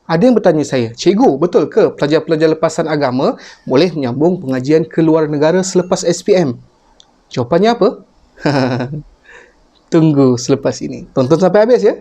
Ada yang bertanya saya, cikgu, betul ke pelajar-pelajar lepasan agama boleh menyambung pengajian ke luar negara selepas SPM? Jawapannya apa? Tunggu selepas ini. Tonton sampai habis ya.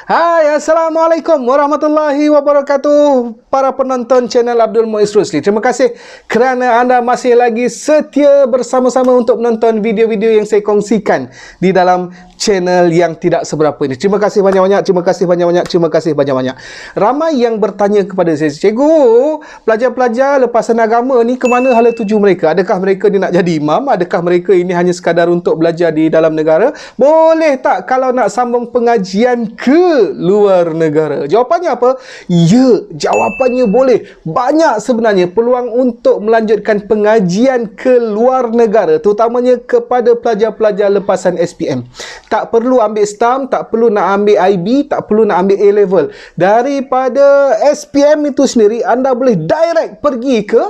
Hai, Assalamualaikum warahmatullahi wabarakatuh para penonton channel Abdul Muiz Rusli. Terima kasih kerana anda masih lagi setia bersama-sama untuk menonton video-video yang saya kongsikan di dalam channel yang tidak seberapa ini. Terima kasih banyak-banyak, terima kasih banyak-banyak, terima kasih banyak-banyak. Ramai yang bertanya kepada saya, cikgu, pelajar-pelajar lepasan agama ni ke mana hala tuju mereka? Adakah mereka ni nak jadi imam? Adakah mereka ini hanya sekadar untuk belajar di dalam negara? Boleh tak kalau nak sambung pengajian ke luar negara? Jawapannya apa? Ya, jawapannya boleh. Banyak sebenarnya peluang untuk melanjutkan pengajian ke luar negara, terutamanya kepada pelajar-pelajar lepasan SPM. Tak perlu ambil STAM, tak perlu nak ambil IB, tak perlu nak ambil A-level. Daripada SPM itu sendiri, anda boleh direct pergi ke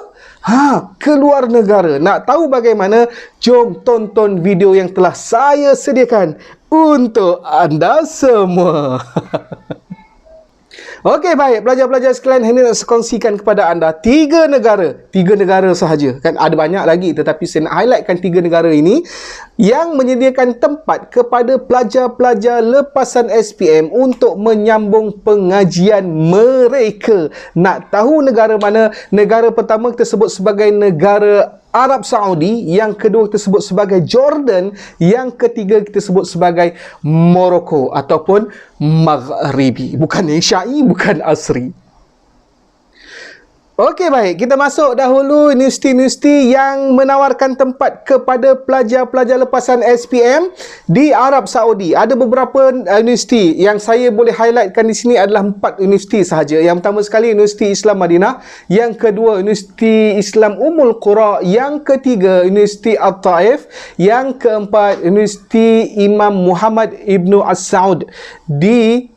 luar negara. Nak tahu bagaimana? Jom tonton video yang telah saya sediakan untuk anda semua. Okey, baik. Pelajar-pelajar sekalian, ini nak saya kongsikan kepada anda tiga negara sahaja. Kan ada banyak lagi, tetapi saya nak highlightkan tiga negara ini yang menyediakan tempat kepada pelajar-pelajar lepasan SPM untuk menyambung pengajian mereka. Nak tahu negara mana? Negara pertama kita sebut sebagai negara Arab Saudi, yang kedua kita sebut sebagai Jordan, yang ketiga kita sebut sebagai Morocco ataupun Maghribi. Bukan Isya'i, bukan Asri. Okey, baik. Kita masuk dahulu universiti-universiti yang menawarkan tempat kepada pelajar-pelajar lepasan SPM di Arab Saudi. Ada beberapa universiti yang saya boleh highlightkan di sini adalah 4 universiti sahaja. Yang pertama sekali Universiti Islam Madinah, yang kedua Universiti Islam Ummul Qura, yang ketiga Universiti At-Taif, yang keempat Universiti Imam Muhammad Ibn As-Saud di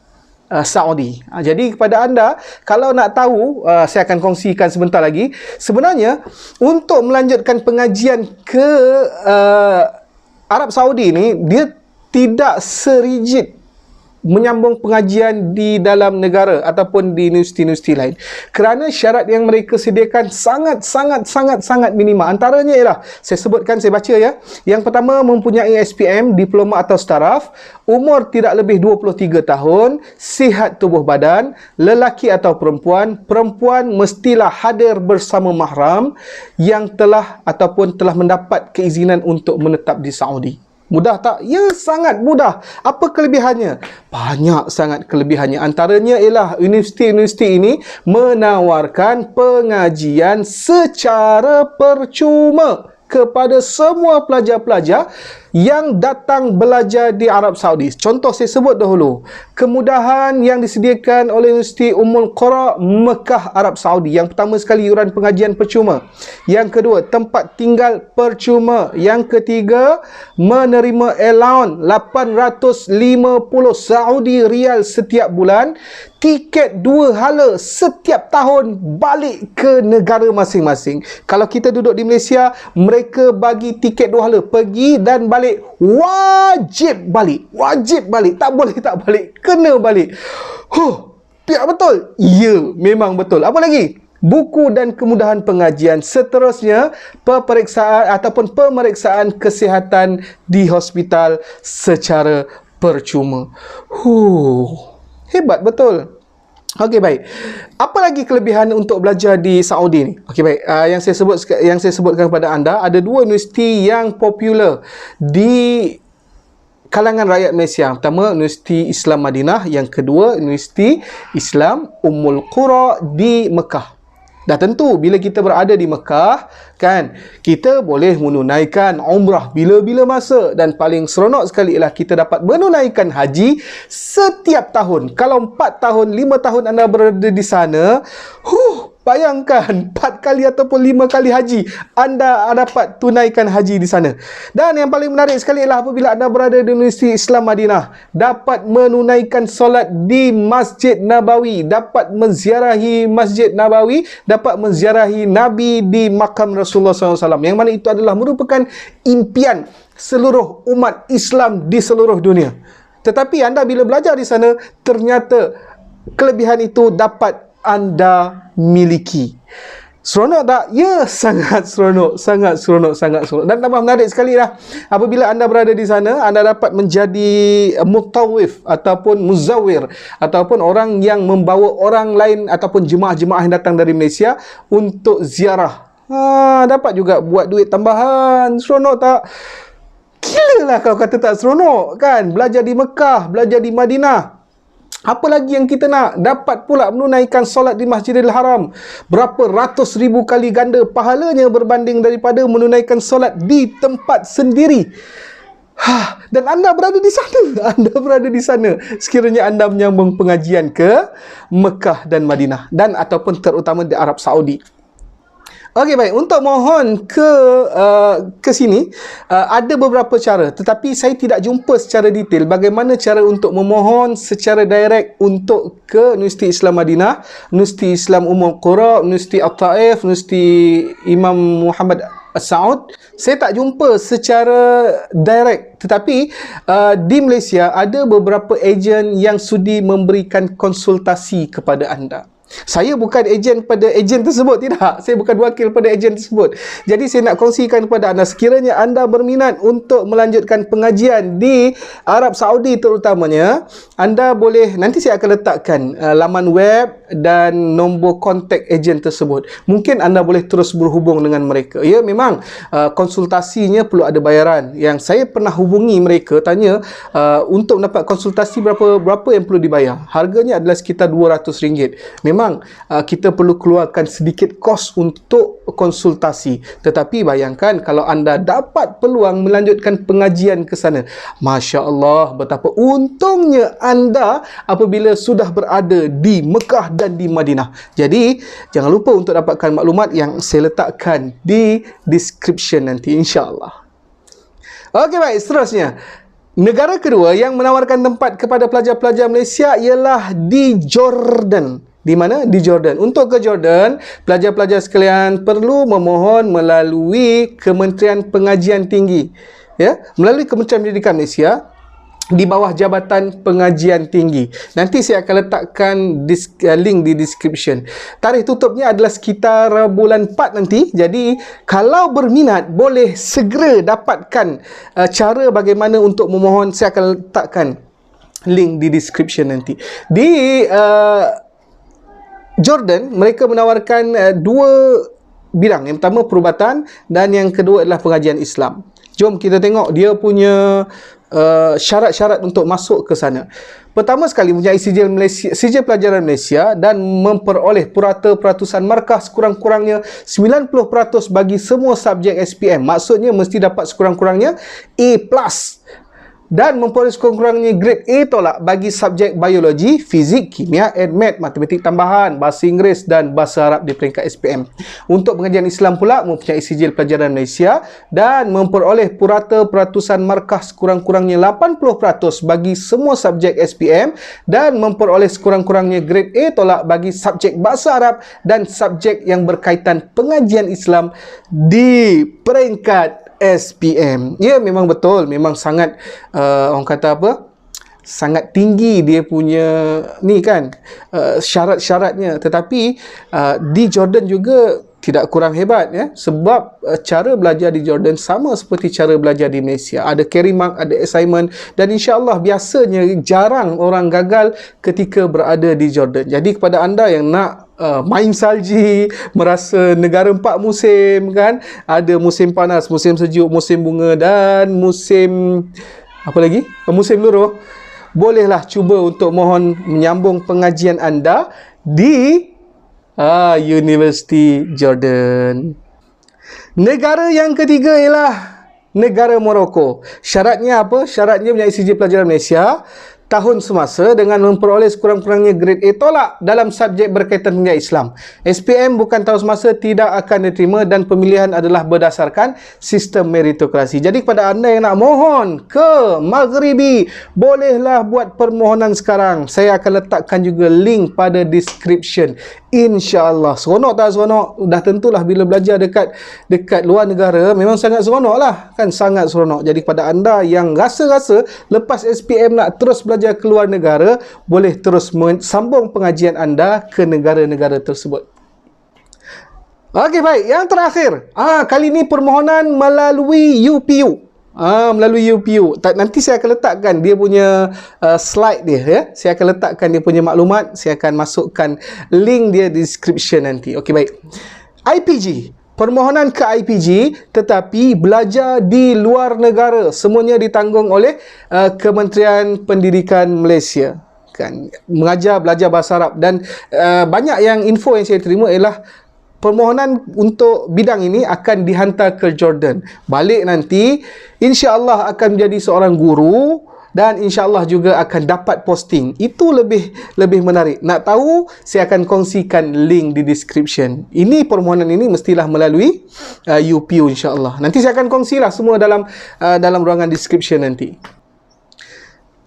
Saudi. Jadi kepada anda, kalau nak tahu, saya akan kongsikan sebentar lagi. Sebenarnya untuk melanjutkan pengajian ke Arab Saudi ni, dia tidak serigid menyambung pengajian di dalam negara ataupun di universiti-universiti lain, kerana syarat yang mereka sediakan sangat minimal. Antaranya ialah, saya sebutkan, saya baca ya. Yang pertama, mempunyai SPM, diploma atau staraf, umur tidak lebih 23 tahun, sihat tubuh badan, lelaki atau perempuan mestilah hadir bersama mahram yang telah ataupun telah mendapat keizinan untuk menetap di Saudi. Mudah tak? Ya, sangat mudah. Apa kelebihannya? Banyak sangat kelebihannya. Antaranya ialah universiti-universiti ini menawarkan pengajian secara percuma kepada semua pelajar-pelajar yang datang belajar di Arab Saudi. Contoh saya sebut dahulu, kemudahan yang disediakan oleh Universiti Ummul Qura, Mekah, Arab Saudi. Yang pertama sekali, iuran pengajian percuma. Yang kedua, tempat tinggal percuma. Yang ketiga, menerima allowance 850 Saudi Rial setiap bulan, tiket 2 hala setiap tahun balik ke negara masing-masing. Kalau kita duduk di Malaysia, mereka bagi tiket 2 hala pergi dan balik. Wajib balik, tak boleh tak balik, kena balik. Biar betul? Ya, memang betul. Apa lagi? Buku dan kemudahan pengajian. Seterusnya, peperiksaan ataupun pemeriksaan kesihatan di hospital secara percuma. Hebat betul. Okey, baik. Apa lagi kelebihan untuk belajar di Saudi ni? Okey, baik. Yang saya sebutkan kepada anda, ada 2 universiti yang popular di kalangan rakyat Malaysia. Pertama, Universiti Islam Madinah, yang kedua Universiti Islam Ummul Qura di Mekah. Dah tentu bila kita berada di Mekah, kan, kita boleh menunaikan umrah bila-bila masa, dan paling seronok sekali ialah kita dapat menunaikan haji setiap tahun. Kalau 4 tahun, 5 tahun anda berada di sana, Bayangkan 4 kali ataupun 5 kali haji anda dapat tunaikan haji di sana. Dan yang paling menarik sekali ialah apabila anda berada di Universiti Islam Madinah, dapat menunaikan solat di Masjid Nabawi, dapat menziarahi Masjid Nabawi, dapat menziarahi Nabi di makam Rasulullah SAW, yang mana itu adalah merupakan impian seluruh umat Islam di seluruh dunia. Tetapi anda bila belajar di sana, ternyata kelebihan itu dapat anda miliki. Seronok tak? Ya, sangat seronok. Sangat seronok, sangat seronok. Dan tambah menarik sekali lah, apabila anda berada di sana, anda dapat menjadi mutawif ataupun muzawir, ataupun orang yang membawa orang lain ataupun jemaah-jemaah yang datang dari Malaysia untuk ziarah. Dapat juga buat duit tambahan. Seronok tak? Gila lah kau kata tak seronok kan? Belajar di Mekah, belajar di Madinah. Apa lagi yang kita nak? Dapat pula menunaikan solat di Masjidil Haram. Berapa ratus ribu kali ganda pahalanya berbanding daripada menunaikan solat di tempat sendiri. Dan anda berada di sana. Anda berada di sana sekiranya anda menyambung pengajian ke Mekah dan Madinah, dan ataupun terutama di Arab Saudi. Okey, baik. Untuk mohon ke sini, ada beberapa cara, tetapi saya tidak jumpa secara detail bagaimana cara untuk memohon secara direct untuk ke Universiti Islam Madinah, Universiti Islam Qura, Universiti At-Taif, Universiti Imam Muhammad Saud. Saya tak jumpa secara direct, tetapi di Malaysia ada beberapa ejen yang sudi memberikan konsultasi kepada anda. Saya bukan ejen pada ejen tersebut, tidak. Saya bukan wakil pada ejen tersebut. Jadi saya nak kongsikan kepada anda, sekiranya anda berminat untuk melanjutkan pengajian di Arab Saudi terutamanya, anda boleh, nanti saya akan letakkan laman web dan nombor kontak ejen tersebut. Mungkin anda boleh terus berhubung dengan mereka. Ya, memang konsultasinya perlu ada bayaran. Yang saya pernah hubungi mereka, tanya untuk dapat konsultasi berapa yang perlu dibayar. Harganya adalah sekitar RM200. Memang kita perlu keluarkan sedikit kos untuk konsultasi. Tetapi bayangkan kalau anda dapat peluang melanjutkan pengajian ke sana. Masya Allah, betapa untungnya anda apabila sudah berada di Mekah dan di Madinah. Jadi, jangan lupa untuk dapatkan maklumat yang saya letakkan di description nanti, insya-Allah. Okey, baik, seterusnya. Negara kedua yang menawarkan tempat kepada pelajar-pelajar Malaysia ialah di Jordan. Di mana? Di Jordan. Untuk ke Jordan, pelajar-pelajar sekalian perlu memohon melalui Kementerian Pengajian Tinggi. Ya, melalui Kementerian Pendidikan Malaysia di bawah Jabatan Pengajian Tinggi. Nanti saya akan letakkan link di description. Tarikh tutupnya adalah sekitar bulan 4 nanti. Jadi, kalau berminat, boleh segera dapatkan cara bagaimana untuk memohon. Saya akan letakkan link di description nanti. Di Jordan, mereka menawarkan dua bidang. Yang pertama perubatan dan yang kedua adalah pengajian Islam. Jom kita tengok dia punya syarat-syarat untuk masuk ke sana. Pertama sekali, mempunyai sijil pelajaran Malaysia dan memperoleh purata peratusan markah sekurang-kurangnya 90% bagi semua subjek SPM. Maksudnya mesti dapat sekurang-kurangnya A+. Dan memperoleh sekurang-kurangnya grade A tolak bagi subjek biologi, fizik, kimia, math, matematik tambahan, bahasa Inggeris dan bahasa Arab di peringkat SPM. Untuk pengajian Islam pula, mempunyai sijil pelajaran Malaysia dan memperoleh purata peratusan markah sekurang-kurangnya 80% bagi semua subjek SPM dan memperoleh sekurang-kurangnya grade A tolak bagi subjek bahasa Arab dan subjek yang berkaitan pengajian Islam di peringkat SPM. Ya, memang betul. Memang sangat, orang kata apa? Sangat tinggi dia punya ni kan, syarat-syaratnya. Tetapi di Jordan juga tidak kurang hebat ya, sebab cara belajar di Jordan sama seperti cara belajar di Malaysia. Ada carry mark, ada assignment, dan insya-Allah biasanya jarang orang gagal ketika berada di Jordan. Jadi kepada anda yang nak main salji, merasa negara 4 musim kan, ada musim panas, musim sejuk, musim bunga dan musim apa lagi? Musim luruh. Bolehlah cuba untuk mohon menyambung pengajian anda di Universiti Jordan. Negara yang ketiga ialah negara Morocco. Syaratnya apa? Syaratnya mempunyai sijil pelajaran Malaysia, tahun semasa dengan memperoleh sekurang-kurangnya grade A tolak dalam subjek berkaitan dengan Islam. SPM bukan tahun semasa tidak akan diterima dan pemilihan adalah berdasarkan sistem meritokrasi. Jadi kepada anda yang nak mohon ke Maghribi, bolehlah buat permohonan sekarang. Saya akan letakkan juga link pada description. InsyaAllah. Seronok tak seronok? Dah tentulah bila belajar dekat luar negara memang sangat seronok lah. Kan sangat seronok. Jadi kepada anda yang rasa-rasa lepas SPM nak terus belajar ke luar negara, boleh terus sambung pengajian anda ke negara-negara tersebut. Okey, baik. Yang terakhir, kali ini permohonan melalui UPU. Melalui UPU. Nanti saya akan letakkan dia punya slide dia, ya. Saya akan letakkan dia punya maklumat. Saya akan masukkan link dia di description nanti. Okey, baik. IPG. Permohonan ke IPG tetapi belajar di luar negara. Semuanya ditanggung oleh Kementerian Pendidikan Malaysia. Kan, belajar bahasa Arab. Dan banyak yang info yang saya terima ialah permohonan untuk bidang ini akan dihantar ke Jordan. Balik nanti, insya-Allah akan menjadi seorang guru dan insya-Allah juga akan dapat posting. Itu lebih menarik. Nak tahu, saya akan kongsikan link di description. Ini permohonan ini mestilah melalui UPU insya-Allah. Nanti saya akan kongsilah semua dalam ruangan description nanti.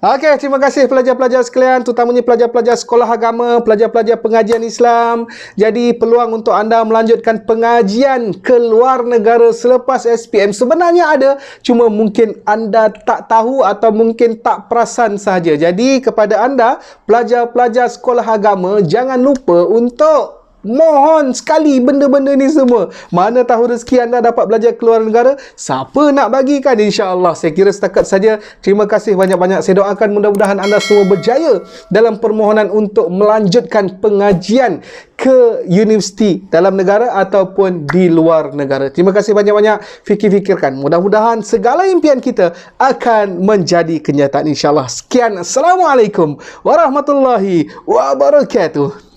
Okey, terima kasih pelajar-pelajar sekalian, terutamanya pelajar-pelajar sekolah agama, pelajar-pelajar pengajian Islam. Jadi peluang untuk anda melanjutkan pengajian ke luar negara selepas SPM sebenarnya ada, cuma mungkin anda tak tahu atau mungkin tak perasan sahaja. Jadi kepada anda pelajar-pelajar sekolah agama, jangan lupa untuk mohon sekali benda-benda ni semua. Mana tahu rezeki anda dapat belajar ke luar negara, siapa nak bagikan? InsyaAllah. Saya kira setakat saja. Terima kasih banyak-banyak. Saya doakan mudah-mudahan anda semua berjaya dalam permohonan untuk melanjutkan pengajian ke universiti dalam negara ataupun di luar negara. Terima kasih banyak-banyak. Fikir-fikirkan. Mudah-mudahan segala impian kita akan menjadi kenyataan insyaAllah. Sekian. Assalamualaikum warahmatullahi wabarakatuh.